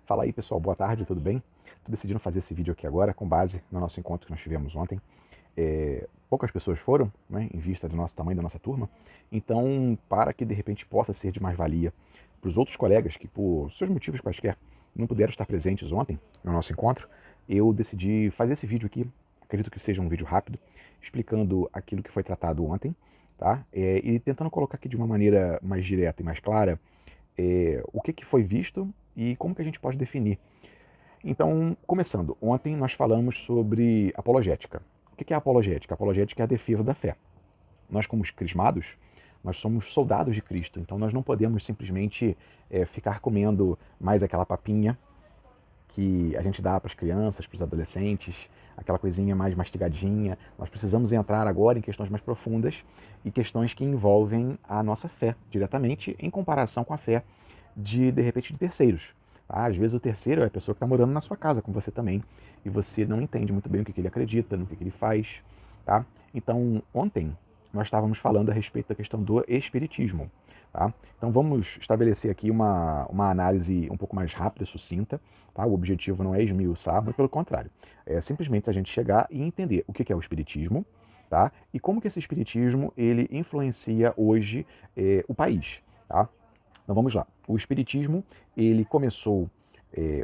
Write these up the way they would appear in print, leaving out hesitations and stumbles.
Fala aí, pessoal, boa tarde, tudo bem? Tô decidindo fazer esse vídeo aqui agora com base no nosso encontro que nós tivemos ontem. Poucas pessoas foram, né, em vista do nosso tamanho, da nossa turma, então para que de repente possa ser de mais valia para os outros colegas que por seus motivos quaisquer não puderam estar presentes ontem no nosso encontro, eu decidi fazer esse vídeo aqui, acredito que seja um vídeo rápido, explicando aquilo que foi tratado ontem, tá? E tentando colocar aqui de uma maneira mais direta e mais clara o que foi visto e como que a gente pode definir. Então, começando, ontem nós falamos sobre apologética. O que é apologética? Apologética é a defesa da fé. Nós, como crismados, nós somos soldados de Cristo, então nós não podemos simplesmente ficar comendo mais aquela papinha que a gente dá para as crianças, para os adolescentes, aquela coisinha mais mastigadinha. Nós precisamos entrar agora em questões mais profundas e questões que envolvem a nossa fé diretamente em comparação com a fé de repente, de terceiros. Tá? Às vezes o terceiro é a pessoa que está morando na sua casa com você também e você não entende muito bem o que ele acredita, no que ele faz. Tá? Então, ontem nós estávamos falando a respeito da questão do espiritismo. Tá? Então vamos estabelecer aqui uma análise um pouco mais rápida, sucinta. Tá? O objetivo não é esmiuçar, muito pelo contrário. É simplesmente a gente chegar e entender o que é o espiritismo, tá? E como que esse espiritismo ele influencia hoje o país. Tá? Então vamos lá. O espiritismo ele começou,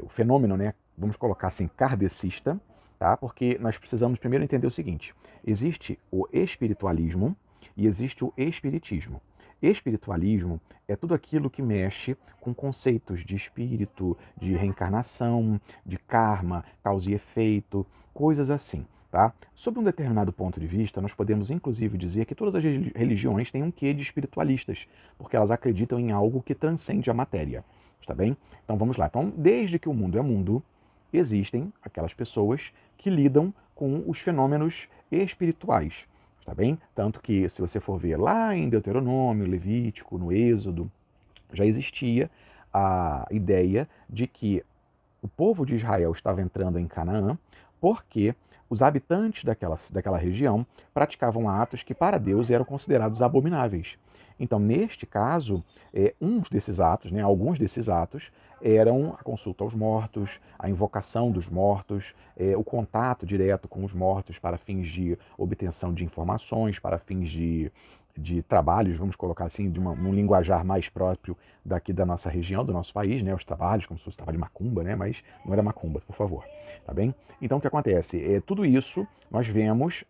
o fenômeno, né, vamos colocar assim, kardecista, tá? Porque nós precisamos primeiro entender o seguinte: existe o espiritualismo e existe o espiritismo. Espiritualismo é tudo aquilo que mexe com conceitos de espírito, de reencarnação, de karma, causa e efeito, coisas assim. Tá? Sob um determinado ponto de vista, nós podemos inclusive dizer que todas as religiões têm um quê de espiritualistas, porque elas acreditam em algo que transcende a matéria. Está bem? Então vamos lá. Então, desde que o mundo é mundo, existem aquelas pessoas que lidam com os fenômenos espirituais. Está bem? Tanto que, se você for ver lá em Deuteronômio, Levítico, no Êxodo, já existia a ideia de que o povo de Israel estava entrando em Canaã porque os habitantes daquela região praticavam atos que para Deus eram considerados abomináveis. Então, neste caso, uns desses atos, né, alguns desses atos, eram a consulta aos mortos, a invocação dos mortos, o contato direto com os mortos para fins de obtenção de informações, para fins de trabalhos, vamos colocar assim, um linguajar mais próprio daqui da nossa região, do nosso país, né, os trabalhos, como se fosse trabalho de macumba, né, mas não era macumba, por favor, tá bem? Então o que acontece? Tudo isso nós vemos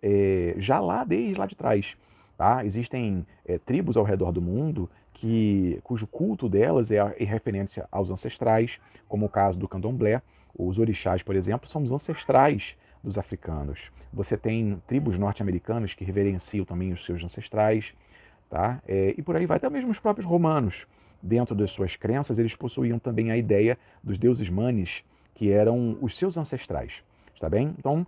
já lá desde lá de trás. Tá? Existem tribos ao redor do mundo cujo culto delas é referente aos ancestrais, como o caso do candomblé. Os orixás, por exemplo, são os ancestrais dos africanos. Você tem tribos norte-americanas que reverenciam também os seus ancestrais, tá? E por aí vai. Até mesmo os próprios romanos, dentro das suas crenças, eles possuíam também a ideia dos deuses manes, que eram os seus ancestrais. Está bem? Então,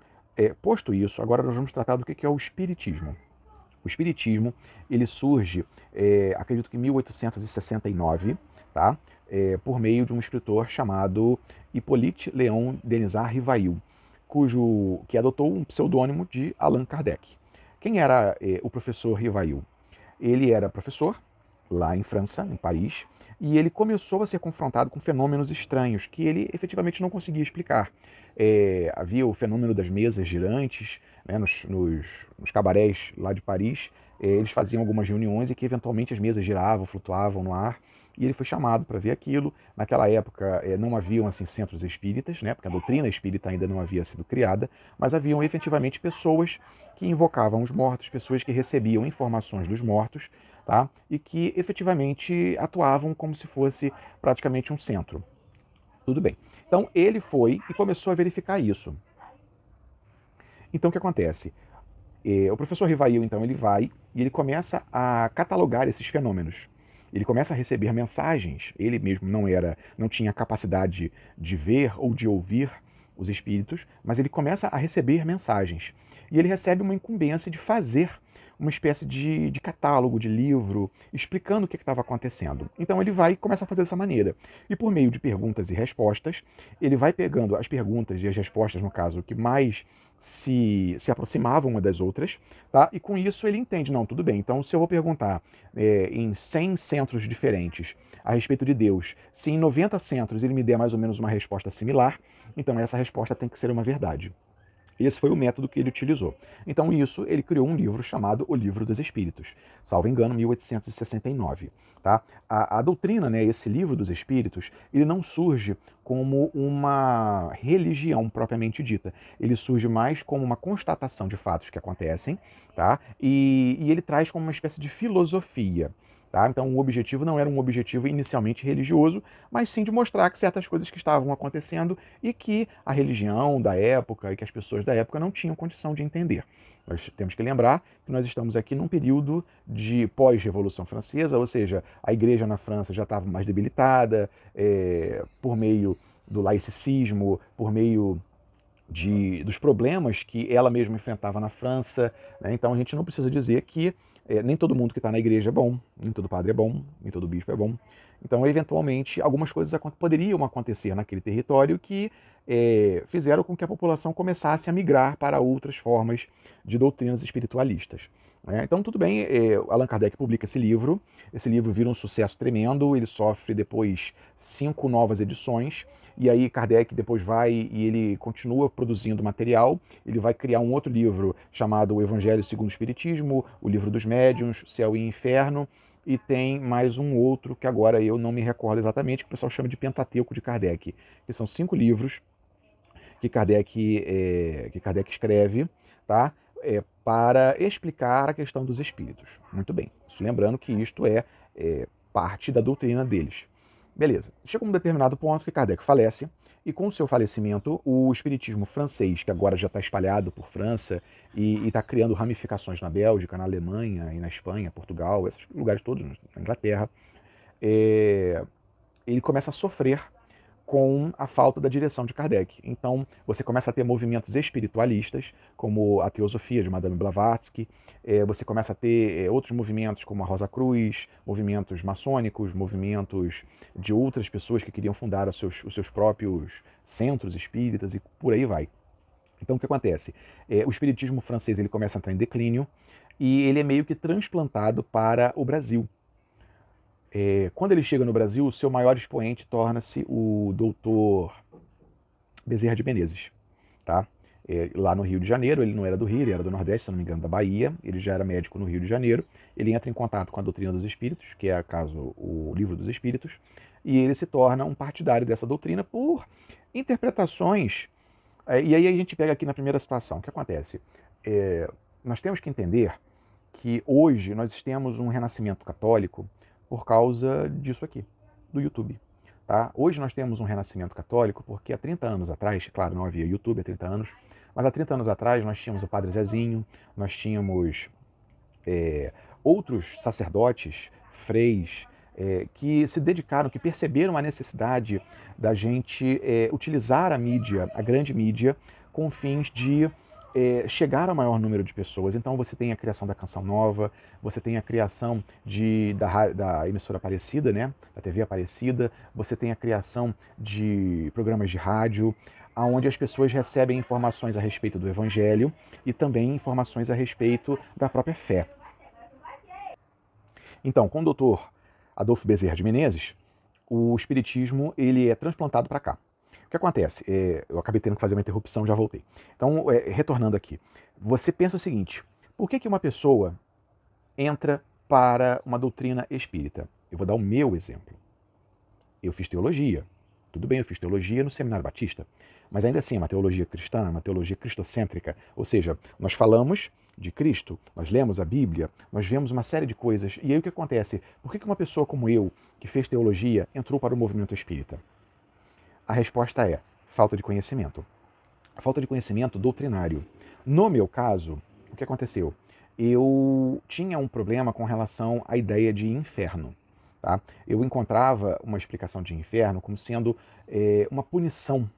posto isso, agora nós vamos tratar do que é o espiritismo. O espiritismo ele surge, acredito que em 1869, tá? Por meio de um escritor chamado Hippolyte Léon Denisard Rivail, que adotou um pseudônimo de Allan Kardec. Quem era o professor Rivail? Ele era professor lá em França, em Paris, e ele começou a ser confrontado com fenômenos estranhos que ele efetivamente não conseguia explicar. Havia o fenômeno das mesas girantes, né, nos cabarés lá de Paris, eles faziam algumas reuniões e que eventualmente as mesas giravam, flutuavam no ar, e ele foi chamado para ver aquilo. Naquela época não haviam assim, centros espíritas, né, porque a doutrina espírita ainda não havia sido criada, mas haviam efetivamente pessoas que invocavam os mortos, pessoas que recebiam informações dos mortos, tá, e que efetivamente atuavam como se fosse praticamente um centro. Tudo bem. Então ele foi e começou a verificar isso. Então o que acontece? O professor Rivail, então, ele vai e ele começa a catalogar esses fenômenos. Ele começa a receber mensagens. Ele mesmo não tinha capacidade de ver ou de ouvir os espíritos, mas ele começa a receber mensagens. E ele recebe uma incumbência de fazer uma espécie de catálogo, de livro, explicando o que estava acontecendo. Então ele vai e começa a fazer dessa maneira. E por meio de perguntas e respostas, ele vai pegando as perguntas e as respostas, no caso, que mais se aproximavam uma das outras, tá? E com isso ele entende, não, tudo bem, então se eu vou perguntar em 100 centros diferentes a respeito de Deus, se em 90 centros ele me der mais ou menos uma resposta similar, então essa resposta tem que ser uma verdade. Esse foi o método que ele utilizou. Então, isso, ele criou um livro chamado O Livro dos Espíritos, salvo engano, 1869. Tá? A doutrina, né, esse livro dos Espíritos, ele não surge como uma religião propriamente dita. Ele surge mais como uma constatação de fatos que acontecem, tá? E ele traz como uma espécie de filosofia. Tá? Então, o objetivo não era um objetivo inicialmente religioso, mas sim de mostrar que certas coisas que estavam acontecendo e que a religião da época e que as pessoas da época não tinham condição de entender. Nós temos que lembrar que nós estamos aqui num período de pós-Revolução Francesa, ou seja, a igreja na França já estava mais debilitada, por meio do laicismo, por meio dos problemas que ela mesma enfrentava na França. Né? Então a gente não precisa dizer que nem todo mundo que está na igreja é bom, nem todo padre é bom, nem todo bispo é bom. Então, eventualmente, algumas coisas poderiam acontecer naquele território que fizeram com que a população começasse a migrar para outras formas de doutrinas espiritualistas. Né? Então, tudo bem, Allan Kardec publica esse livro vira um sucesso tremendo, ele sofre depois 5 novas edições, e aí Kardec depois vai e ele continua produzindo material, ele vai criar um outro livro chamado O Evangelho segundo o Espiritismo, o Livro dos Médiuns, Céu e Inferno, e tem mais um outro que agora eu não me recordo exatamente, que o pessoal chama de Pentateuco de Kardec, que são 5 livros que Kardec escreve, tá? Para explicar a questão dos espíritos. Muito bem, isso lembrando que isto é parte da doutrina deles. Beleza, chega um determinado ponto que Kardec falece, e com o seu falecimento, o espiritismo francês, que agora já está espalhado por França e está criando ramificações na Bélgica, na Alemanha e na Espanha, Portugal, esses lugares todos, na Inglaterra, ele começa a sofrer com a falta da direção de Kardec. Então, você começa a ter movimentos espiritualistas, como a Teosofia de Madame Blavatsky, você começa a ter outros movimentos, como a Rosa Cruz, movimentos maçônicos, movimentos de outras pessoas que queriam fundar os seus próprios centros espíritas e por aí vai. Então, o que acontece? O espiritismo francês ele começa a entrar em declínio e ele é meio que transplantado para o Brasil. Quando ele chega no Brasil, o seu maior expoente torna-se o doutor Bezerra de Menezes. Tá? Lá no Rio de Janeiro, ele não era do Rio, ele era do Nordeste, se não me engano, da Bahia, ele já era médico no Rio de Janeiro, ele entra em contato com a doutrina dos espíritos, que é, acaso, o Livro dos Espíritos, e ele se torna um partidário dessa doutrina por interpretações. E aí a gente pega aqui na primeira situação, o que acontece? Nós temos que entender que hoje nós temos um renascimento católico por causa disso aqui, do YouTube. Tá? Hoje nós temos um renascimento católico porque há 30 anos atrás, claro, não havia YouTube há 30 anos, mas há 30 anos atrás nós tínhamos o Padre Zezinho, nós tínhamos outros sacerdotes, freis, que se dedicaram, que perceberam a necessidade da gente utilizar a mídia, a grande mídia, com fins de chegar ao maior número de pessoas. Então você tem a criação da Canção Nova, você tem a criação da emissora Aparecida, né? Da TV Aparecida, você tem a criação de programas de rádio, onde as pessoas recebem informações a respeito do Evangelho e também informações a respeito da própria fé. Então, com o doutor Adolfo Bezerra de Menezes, o espiritismo ele é transplantado para cá. O que acontece? Eu acabei tendo que fazer uma interrupção, já voltei. Então, retornando aqui, você pensa o seguinte: por que uma pessoa entra para uma doutrina espírita? Eu vou dar o meu exemplo. Eu fiz teologia. Tudo bem, eu fiz teologia no Seminário Batista, mas ainda assim é uma teologia cristã, uma teologia cristocêntrica. Ou seja, nós falamos de Cristo, nós lemos a Bíblia, nós vemos uma série de coisas. E aí o que acontece? Por que uma pessoa como eu, que fez teologia, entrou para o movimento espírita? A resposta é falta de conhecimento. Falta de conhecimento doutrinário. No meu caso, o que aconteceu? Eu tinha um problema com relação à ideia de inferno. Tá? Eu encontrava uma explicação de inferno como sendo uma punição,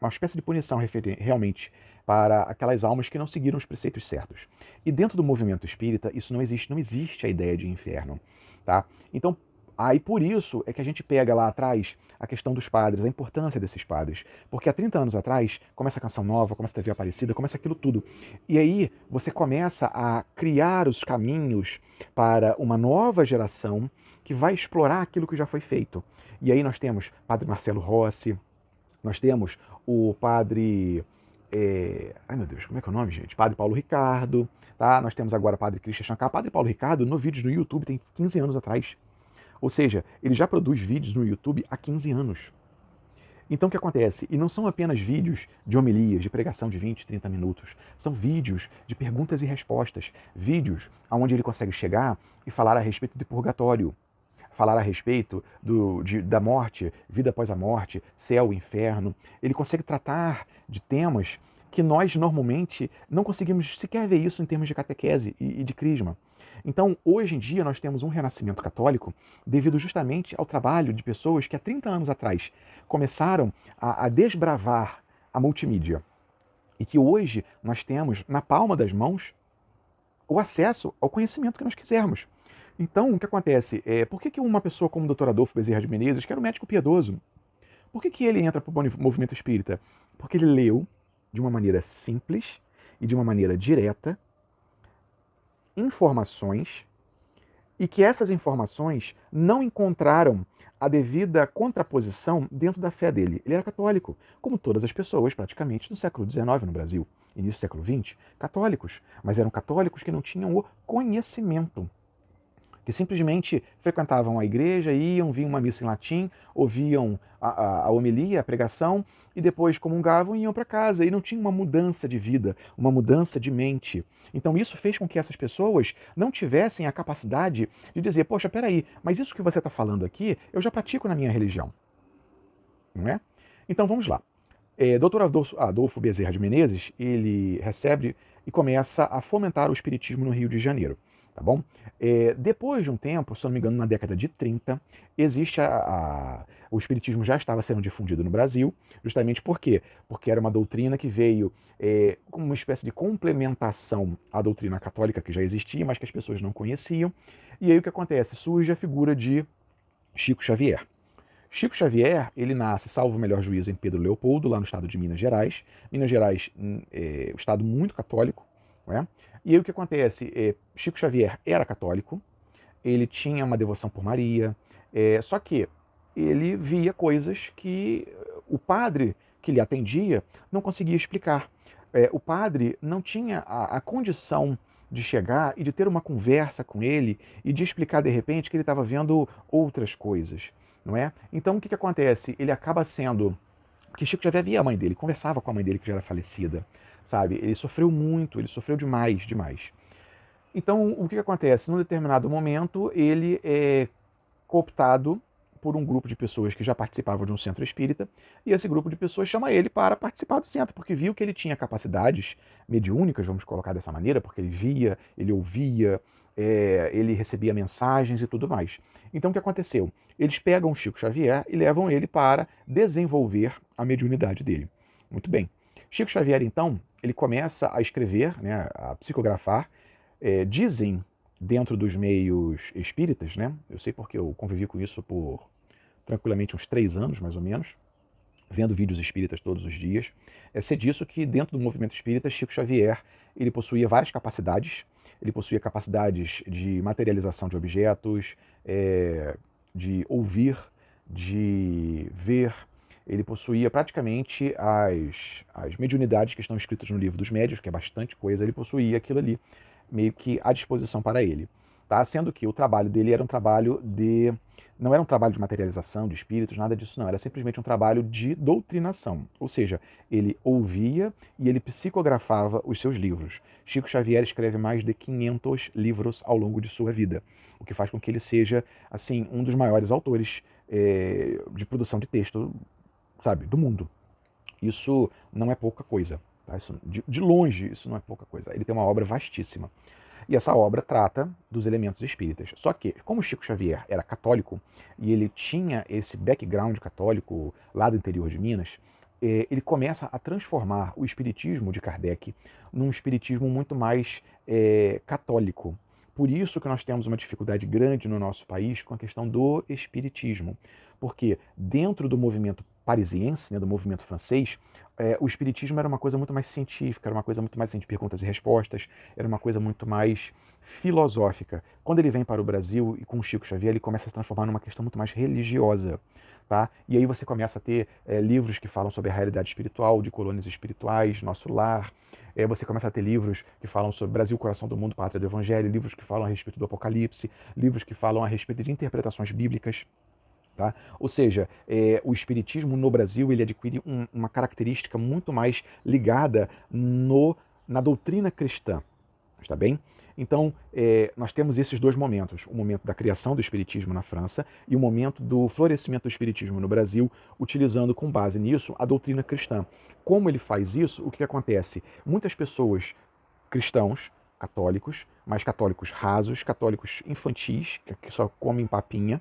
uma espécie de punição realmente para aquelas almas que não seguiram os preceitos certos. E dentro do movimento espírita, isso não existe a ideia de inferno, tá? Então, aí por isso é que a gente pega lá atrás a questão dos padres, a importância desses padres. Porque há 30 anos atrás, começa a Canção Nova, começa a TV Aparecida, começa aquilo tudo. E aí você começa a criar os caminhos para uma nova geração que vai explorar aquilo que já foi feito. E aí nós temos Padre Marcelo Rossi, nós temos o Padre... Ai meu Deus, como é que é o nome, gente? Padre Paulo Ricardo, tá? Nós temos agora Padre Christian Chancap. Padre Paulo Ricardo, no vídeos no YouTube, tem 15 anos atrás. Ou seja, ele já produz vídeos no YouTube há 15 anos. Então o que acontece? E não são apenas vídeos de homilias, de pregação de 20, 30 minutos. São vídeos de perguntas e respostas. Vídeos onde ele consegue chegar e falar a respeito de purgatório. Falar a respeito da morte, vida após a morte, céu, inferno. Ele consegue tratar de temas que nós normalmente não conseguimos sequer ver isso em termos de catequese e de crisma. Então, hoje em dia, nós temos um renascimento católico devido justamente ao trabalho de pessoas que há 30 anos atrás começaram a desbravar a multimídia. E que hoje nós temos na palma das mãos o acesso ao conhecimento que nós quisermos. Então, o que acontece? Por que uma pessoa como o Dr. Adolfo Bezerra de Menezes, que era um médico piedoso, por que ele entra para o movimento espírita? Porque ele leu de uma maneira simples e de uma maneira direta informações e que essas informações não encontraram a devida contraposição dentro da fé dele. Ele era católico, como todas as pessoas praticamente no século XIX no Brasil, início do século XX, católicos, mas eram católicos que não tinham o conhecimento, que simplesmente frequentavam a igreja, iam, viam uma missa em latim, ouviam a homilia, a pregação, e depois comungavam e iam para casa, e não tinha uma mudança de vida, uma mudança de mente. Então isso fez com que essas pessoas não tivessem a capacidade de dizer, poxa, peraí, mas isso que você está falando aqui, eu já pratico na minha religião. Não é? Então vamos lá. Dr. Adolfo Bezerra de Menezes, ele recebe e começa a fomentar o espiritismo no Rio de Janeiro. Tá bom? Depois de um tempo, se não me engano, na década de 30, existe o espiritismo já estava sendo difundido no Brasil, justamente por quê? Porque era uma doutrina que veio como uma espécie de complementação à doutrina católica que já existia, mas que as pessoas não conheciam. E aí o que acontece? Surge a figura de Chico Xavier. Chico Xavier, ele nasce, salvo o melhor juízo, em Pedro Leopoldo, lá no estado de Minas Gerais. Minas Gerais é um estado muito católico, não é? E aí o que acontece? Chico Xavier era católico, ele tinha uma devoção por Maria, só que ele via coisas que o padre que lhe atendia não conseguia explicar. O padre não tinha a condição de chegar e de ter uma conversa com ele e de explicar de repente que ele estava vendo outras coisas, não é? Então o que acontece? Ele acaba sendo... Porque Chico Xavier via a mãe dele, conversava com a mãe dele que já era falecida, sabe? Ele sofreu muito, ele sofreu demais, demais. Então, o que acontece? Num determinado momento, ele é cooptado por um grupo de pessoas que já participavam de um centro espírita, e esse grupo de pessoas chama ele para participar do centro, porque viu que ele tinha capacidades mediúnicas, vamos colocar dessa maneira, porque ele via, ele ouvia, ele recebia mensagens e tudo mais. Então, o que aconteceu? Eles pegam o Chico Xavier e levam ele para desenvolver a mediunidade dele. Muito bem. Chico Xavier, então, ele começa a escrever, né, a psicografar. Dizem, dentro dos meios espíritas, né, eu sei porque eu convivi com isso por tranquilamente uns 3 anos, mais ou menos, vendo vídeos espíritas todos os dias, ser disso que dentro do movimento espírita, Chico Xavier, ele possuía várias capacidades. Ele possuía capacidades de materialização de objetos, de ouvir, de ver. Ele possuía praticamente as mediunidades que estão escritas no livro dos médiuns, que é bastante coisa, ele possuía aquilo ali, meio que à disposição para ele. Tá? Sendo que o trabalho dele era um trabalho de... Não era um trabalho de materialização de espíritos, nada disso não, era simplesmente um trabalho de doutrinação. Ou seja, ele ouvia e ele psicografava os seus livros. Chico Xavier escreve mais de 500 livros ao longo de sua vida, o que faz com que ele seja, assim, um dos maiores autores de produção de texto, sabe, do mundo. Isso não é pouca coisa. Tá? Isso, de longe, isso não é pouca coisa. Ele tem uma obra vastíssima. E essa obra trata dos elementos espíritas. Só que, como Chico Xavier era católico, e ele tinha esse background católico lá do interior de Minas, ele começa a transformar o espiritismo de Kardec num espiritismo muito mais católico. Por isso que nós temos uma dificuldade grande no nosso país com a questão do espiritismo. Porque dentro do movimento parisiense, né, do movimento francês, o espiritismo era uma coisa muito mais científica, era uma coisa muito mais de perguntas e respostas, era uma coisa muito mais filosófica. Quando ele vem para o Brasil e com o Chico Xavier, ele começa a se transformar numa questão muito mais religiosa. Tá? E aí você começa a ter livros que falam sobre a realidade espiritual, de colônias espirituais, nosso lar. Você começa a ter livros que falam sobre Brasil, coração do mundo, pátria do evangelho, livros que falam a respeito do Apocalipse, livros que falam a respeito de interpretações bíblicas. Tá? Ou seja, o espiritismo no Brasil ele adquire uma característica muito mais ligada na doutrina cristã. Está bem? Então, nós temos esses dois momentos, o momento da criação do espiritismo na França e o momento do florescimento do espiritismo no Brasil, utilizando com base nisso a doutrina cristã. Como ele faz isso, o que acontece? Muitas pessoas cristãos, católicos, mas católicos rasos, católicos infantis, que só comem papinha,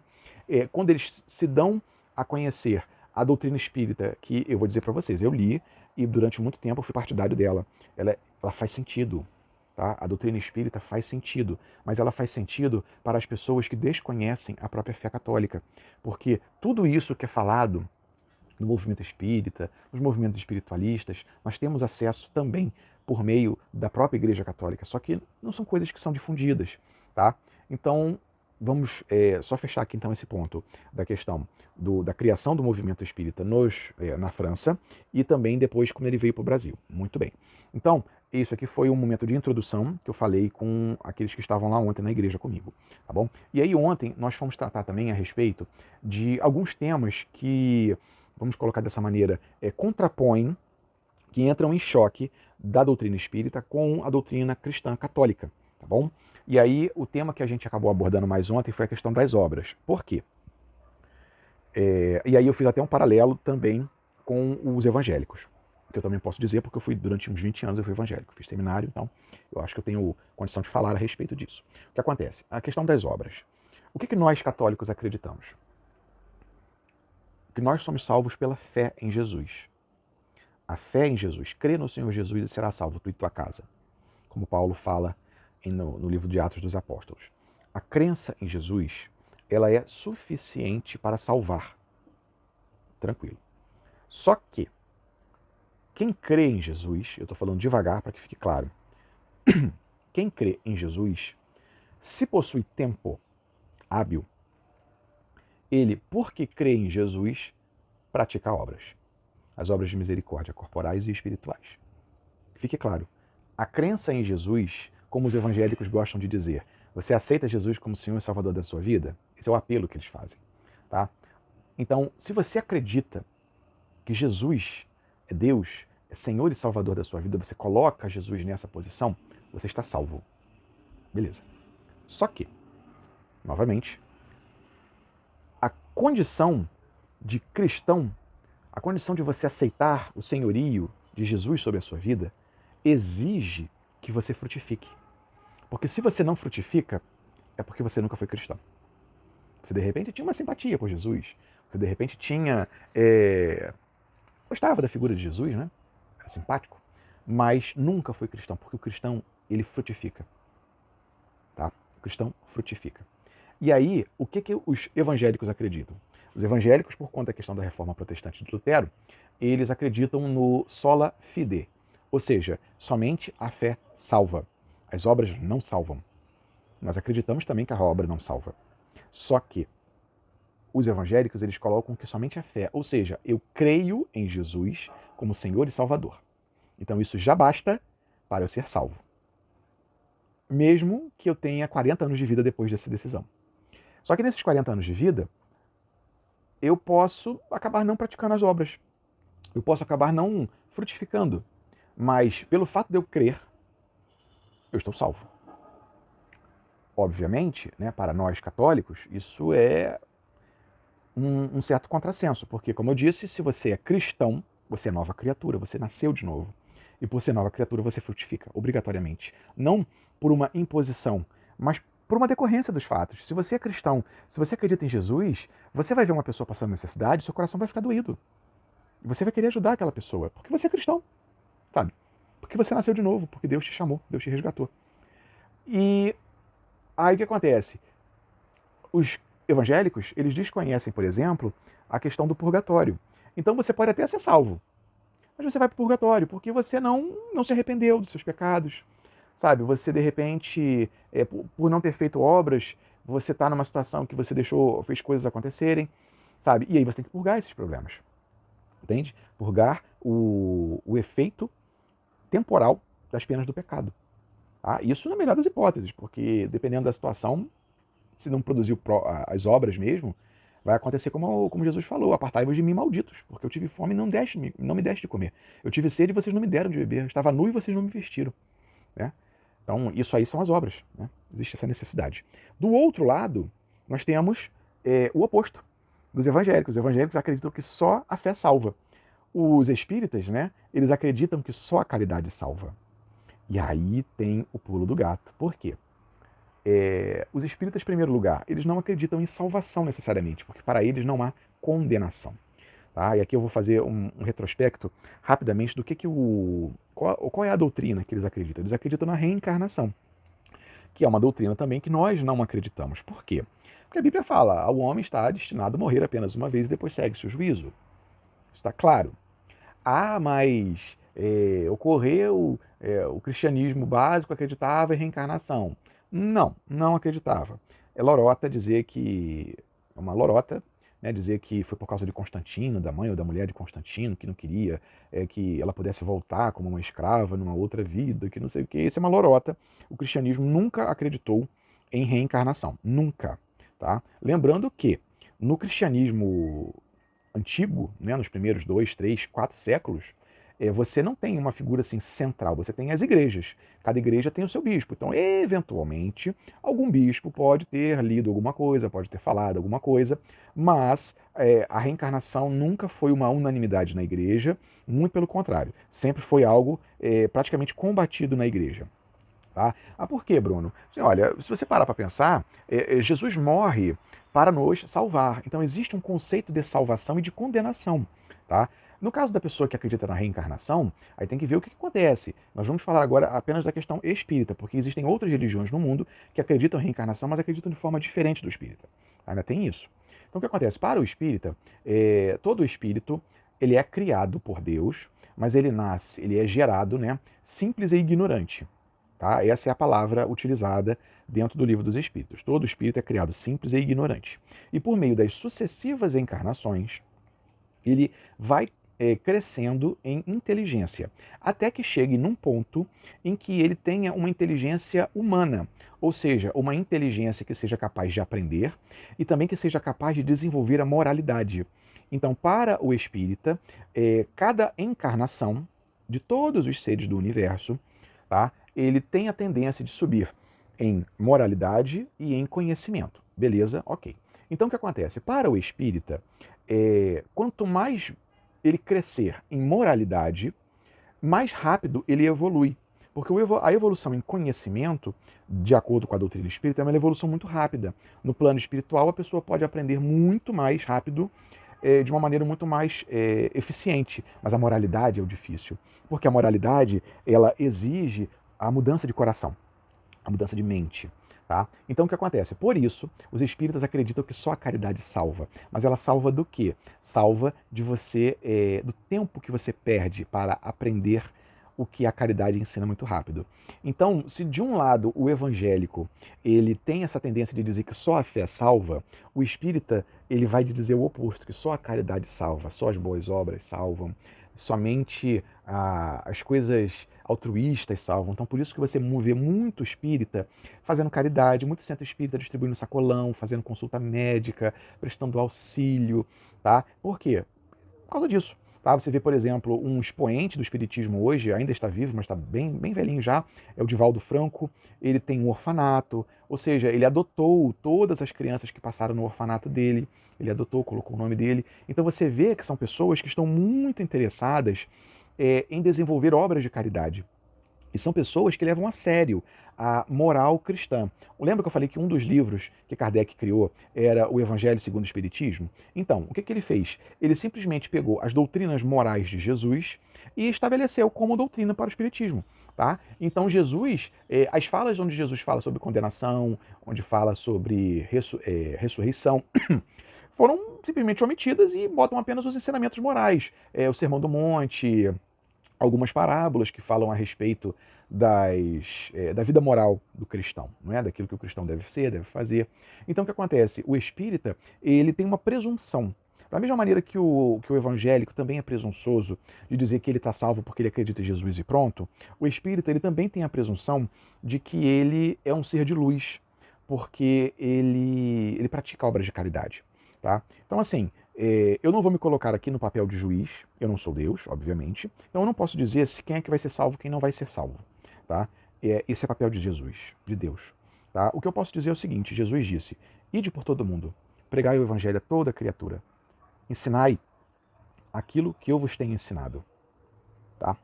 quando eles se dão a conhecer a doutrina espírita, que eu vou dizer para vocês, eu li e durante muito tempo eu fui partidário dela. Ela faz sentido. Tá? A doutrina espírita faz sentido, mas ela faz sentido para as pessoas que desconhecem a própria fé católica. Porque tudo isso que é falado no movimento espírita, nos movimentos espiritualistas, nós temos acesso também por meio da própria Igreja Católica, só que não são coisas que são difundidas. Tá? Então, vamos só fechar aqui então esse ponto da questão da criação do movimento espírita na França e também depois quando ele veio para o Brasil. Muito bem. Então, isso aqui foi um momento de introdução que eu falei com aqueles que estavam lá ontem na igreja comigo, tá bom? E aí ontem nós fomos tratar também a respeito de alguns temas que, vamos colocar dessa maneira, contrapõem, que entram em choque da doutrina espírita com a doutrina cristã católica, tá bom? E aí o tema que a gente acabou abordando mais ontem foi a questão das obras. Por quê? E aí eu fiz até um paralelo também com os evangélicos, que eu também posso dizer, porque eu fui durante uns 20 anos eu fui evangélico, fiz seminário, então eu acho que eu tenho condição de falar a respeito disso. O que acontece? A questão das obras. O que nós católicos acreditamos? Que nós somos salvos pela fé em Jesus. A fé em Jesus. Crê no Senhor Jesus e será salvo tu e tua casa. Como Paulo fala no livro de Atos dos Apóstolos. A crença em Jesus, ela é suficiente para salvar. Tranquilo. Só que quem crê em Jesus, eu estou falando devagar para que fique claro, quem crê em Jesus, se possui tempo hábil, ele, porque crê em Jesus, pratica obras. As obras de misericórdia corporais e espirituais. Fique claro, a crença em Jesus, como os evangélicos gostam de dizer, você aceita Jesus como Senhor e Salvador da sua vida? Esse é o apelo que eles fazem. Tá? Então, se você acredita que Jesus é Deus, é Senhor e Salvador da sua vida, você coloca Jesus nessa posição, você está salvo. Beleza. Só que, novamente, a condição de cristão, a condição de você aceitar o senhorio de Jesus sobre a sua vida, exige que você frutifique. Porque se você não frutifica, é porque você nunca foi cristão. Você de repente tinha uma simpatia por Jesus, você de repente gostava da figura de Jesus, né? Era simpático, mas nunca foi cristão, porque o cristão, ele frutifica. Tá? O cristão frutifica. E aí, o que os evangélicos acreditam? Os evangélicos, por conta da questão da reforma protestante de Lutero, eles acreditam no sola fide, ou seja, somente a fé salva. As obras não salvam. Nós acreditamos também que a obra não salva. Só que os evangélicos, eles colocam que somente a fé, ou seja, eu creio em Jesus como Senhor e Salvador. Então isso já basta para eu ser salvo. Mesmo que eu tenha 40 anos de vida depois dessa decisão. Só que nesses 40 anos de vida, eu posso acabar não praticando as obras. Eu posso acabar não frutificando. Mas pelo fato de eu crer, eu estou salvo. Obviamente, né, para nós católicos, isso é um certo contrassenso, porque, como eu disse, se você é cristão, você é nova criatura, você nasceu de novo. E por ser nova criatura, você frutifica, obrigatoriamente. Não por uma imposição, mas por uma decorrência dos fatos. Se você é cristão, se você acredita em Jesus, você vai ver uma pessoa passando necessidade, seu coração vai ficar doído. E você vai querer ajudar aquela pessoa, porque você é cristão, sabe? Porque você nasceu de novo, porque Deus te chamou, Deus te resgatou. E aí o que acontece? Os evangélicos, eles desconhecem, por exemplo, a questão do purgatório. Então você pode até ser salvo, mas você vai para o purgatório, porque você não se arrependeu dos seus pecados, sabe? Você, de repente, por não ter feito obras, você está numa situação que você fez coisas acontecerem, sabe? E aí você tem que purgar esses problemas, entende? Purgar o efeito temporal das penas do pecado. Tá? Isso na melhor das hipóteses, porque dependendo da situação, se não produziu as obras mesmo, vai acontecer como Jesus falou: apartai-vos de mim, malditos, porque eu tive fome e não me deste de comer. Eu tive sede e vocês não me deram de beber. Eu estava nu e vocês não me vestiram. Né? Então, isso aí são as obras. Né? Existe essa necessidade. Do outro lado, nós temos o oposto dos evangélicos. Os evangélicos acreditam que só a fé salva. Os espíritas, né, eles acreditam que só a caridade salva. E aí tem o pulo do gato. Por quê? Os espíritas, em primeiro lugar, eles não acreditam em salvação necessariamente, porque para eles não há condenação. Tá? E aqui eu vou fazer um retrospecto rapidamente do qual é a doutrina que eles acreditam. Eles acreditam na reencarnação, que é uma doutrina também que nós não acreditamos. Por quê? Porque a Bíblia fala: o homem está destinado a morrer apenas uma vez e depois segue-se o juízo. Isso está claro. Mas ocorreu, o cristianismo básico acreditava em reencarnação. Não acreditava. É lorota dizer que... É uma lorota, né, dizer que foi por causa de Constantino, da mãe ou da mulher de Constantino, que não queria que ela pudesse voltar como uma escrava numa outra vida, que não sei o que. Isso é uma lorota. O cristianismo nunca acreditou em reencarnação. Nunca. Tá? Lembrando que no cristianismo antigo, né, nos primeiros 2, 3, 4 séculos, você não tem uma figura assim central, você tem as igrejas. Cada igreja tem o seu bispo. Então, eventualmente, algum bispo pode ter lido alguma coisa, pode ter falado alguma coisa, mas a reencarnação nunca foi uma unanimidade na igreja, muito pelo contrário. Sempre foi algo praticamente combatido na igreja. Tá? Por quê, Bruno? Olha, se você parar para pensar, Jesus morre para nos salvar. Então existe um conceito de salvação e de condenação. Tá? No caso da pessoa que acredita na reencarnação, aí tem que ver o que acontece. Nós vamos falar agora apenas da questão espírita, porque existem outras religiões no mundo que acreditam em reencarnação, mas acreditam de forma diferente do espírita. Ainda tem isso. Então o que acontece? Para o espírita, todo espírito ele é criado por Deus, mas ele nasce, ele é gerado, né, simples e ignorante. Tá? Essa é a palavra utilizada dentro do Livro dos Espíritos. Todo espírito é criado simples e ignorante. E por meio das sucessivas encarnações, ele vai crescendo em inteligência, até que chegue num ponto em que ele tenha uma inteligência humana, ou seja, uma inteligência que seja capaz de aprender e também que seja capaz de desenvolver a moralidade. Então, para o espírita, cada encarnação de todos os seres do universo, tá, ele tem a tendência de subir em moralidade e em conhecimento. Beleza? Ok. Então o que acontece? Para o espírita, quanto mais ele crescer em moralidade, mais rápido ele evolui. Porque a evolução em conhecimento, de acordo com a doutrina espírita, é uma evolução muito rápida. No plano espiritual, a pessoa pode aprender muito mais rápido, de uma maneira muito mais eficiente. Mas a moralidade é o difícil. Porque a moralidade, ela exige a mudança de coração, a mudança de mente. Tá? Então o que acontece? Por isso, os espíritas acreditam que só a caridade salva. Mas ela salva do quê? Salva de você, do tempo que você perde para aprender o que a caridade ensina muito rápido. Então, se de um lado o evangélico ele tem essa tendência de dizer que só a fé salva, o espírita ele vai dizer o oposto, que só a caridade salva, só as boas obras salvam, somente as coisas altruístas salvam. Então por isso que você vê muito espírita fazendo caridade, muito centro espírita distribuindo sacolão, fazendo consulta médica, prestando auxílio, tá? Por quê? Por causa disso. Tá? Você vê, por exemplo, um expoente do espiritismo hoje, ainda está vivo, mas está bem, bem velhinho já, é o Divaldo Franco. Ele tem um orfanato, ou seja, ele adotou todas as crianças que passaram no orfanato dele, ele adotou, colocou o nome dele. Então você vê que são pessoas que estão muito interessadas em desenvolver obras de caridade. E são pessoas que levam a sério a moral cristã. Lembra que eu falei que um dos livros que Kardec criou era o Evangelho segundo o Espiritismo? Então, o que que ele fez? Ele simplesmente pegou as doutrinas morais de Jesus e estabeleceu como doutrina para o Espiritismo. Tá? Então Jesus, as falas onde Jesus fala sobre condenação, onde fala sobre ressurreição, foram simplesmente omitidas e botam apenas os ensinamentos morais. O Sermão do Monte, algumas parábolas que falam a respeito da vida moral do cristão, não é? Daquilo que o cristão deve ser, deve fazer. Então o que acontece? O espírita, ele tem uma presunção. Da mesma maneira que o evangélico também é presunçoso de dizer que ele está salvo porque ele acredita em Jesus e pronto, o espírita ele também tem a presunção de que ele é um ser de luz, porque ele pratica obras de caridade. Tá? Então, assim, eu não vou me colocar aqui no papel de juiz, eu não sou Deus, obviamente, então eu não posso dizer se quem é que vai ser salvo e quem não vai ser salvo. Tá? Esse é papel de Jesus, de Deus. Tá? O que eu posso dizer é o seguinte: Jesus disse: ide por todo mundo, pregai o evangelho a toda criatura, ensinai aquilo que eu vos tenho ensinado. Tá?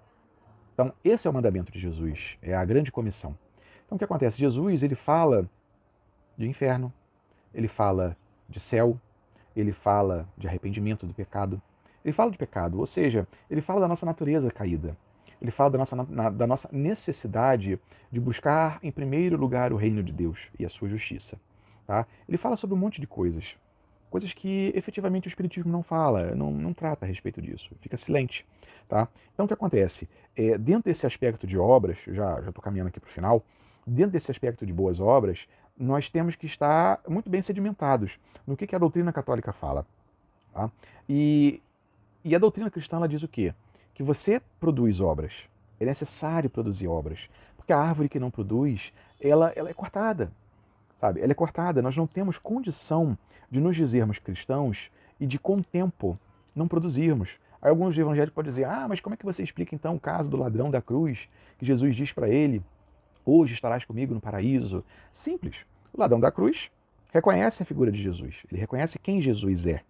Então, esse é o mandamento de Jesus, é a grande comissão. Então, o que acontece? Jesus, ele fala de inferno, ele fala de céu, ele fala de arrependimento do pecado, ele fala de pecado, ou seja, ele fala da nossa natureza caída, ele fala da nossa necessidade de buscar em primeiro lugar o reino de Deus e a sua justiça. Tá? Ele fala sobre um monte de coisas, coisas que efetivamente o Espiritismo não fala, não trata a respeito disso, fica silente. Tá? Então o que acontece? Dentro desse aspecto de obras, já estou caminhando aqui para o final, dentro desse aspecto de boas obras, nós temos que estar muito bem sedimentados no que a doutrina católica fala. Tá? E a doutrina cristã ela diz o quê? Que você produz obras. É necessário produzir obras. Porque a árvore que não produz, ela é cortada. Sabe? Ela é cortada. Nós não temos condição de nos dizermos cristãos e de, com o tempo, não produzirmos. Aí alguns evangélicos podem dizer: ah, mas como é que você explica então o caso do ladrão da cruz, que Jesus diz para ele: hoje estarás comigo no paraíso? Simples. O ladrão da cruz reconhece a figura de Jesus. Ele reconhece quem Jesus é.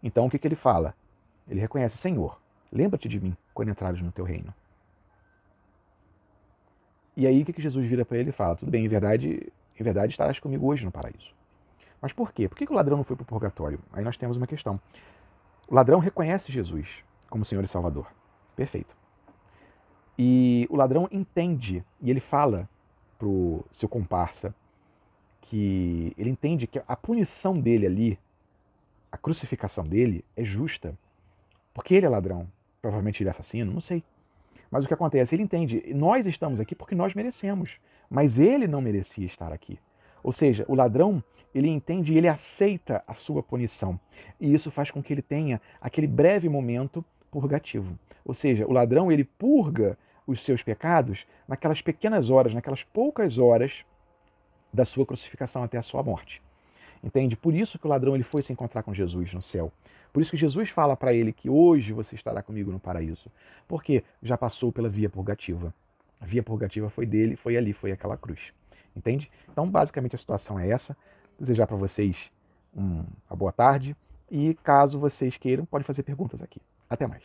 Então o que ele fala? Ele reconhece: Senhor, lembra-te de mim quando entrares no teu reino. E aí o que Jesus vira para ele e fala: tudo bem, em verdade estarás comigo hoje no paraíso. Mas por quê? Por que o ladrão não foi para o purgatório? Aí nós temos uma questão. O ladrão reconhece Jesus como Senhor e Salvador. Perfeito. E o ladrão entende, e ele fala para o seu comparsa, que ele entende que a punição dele ali, a crucificação dele, é justa. Porque ele é ladrão. Provavelmente ele é assassino, não sei. Mas o que acontece? Ele entende, nós estamos aqui porque nós merecemos. Mas ele não merecia estar aqui. Ou seja, o ladrão, ele entende e ele aceita a sua punição. E isso faz com que ele tenha aquele breve momento purgativo. Ou seja, o ladrão, ele purga os seus pecados naquelas pequenas horas, naquelas poucas horas da sua crucificação até a sua morte. Entende? Por isso que o ladrão ele foi se encontrar com Jesus no céu. Por isso que Jesus fala para ele que hoje você estará comigo no paraíso. Porque já passou pela via purgativa. A via purgativa foi dele, foi ali, foi aquela cruz. Entende? Então, basicamente, a situação é essa. Desejar para vocês uma boa tarde. E caso vocês queiram, pode fazer perguntas aqui. Até mais.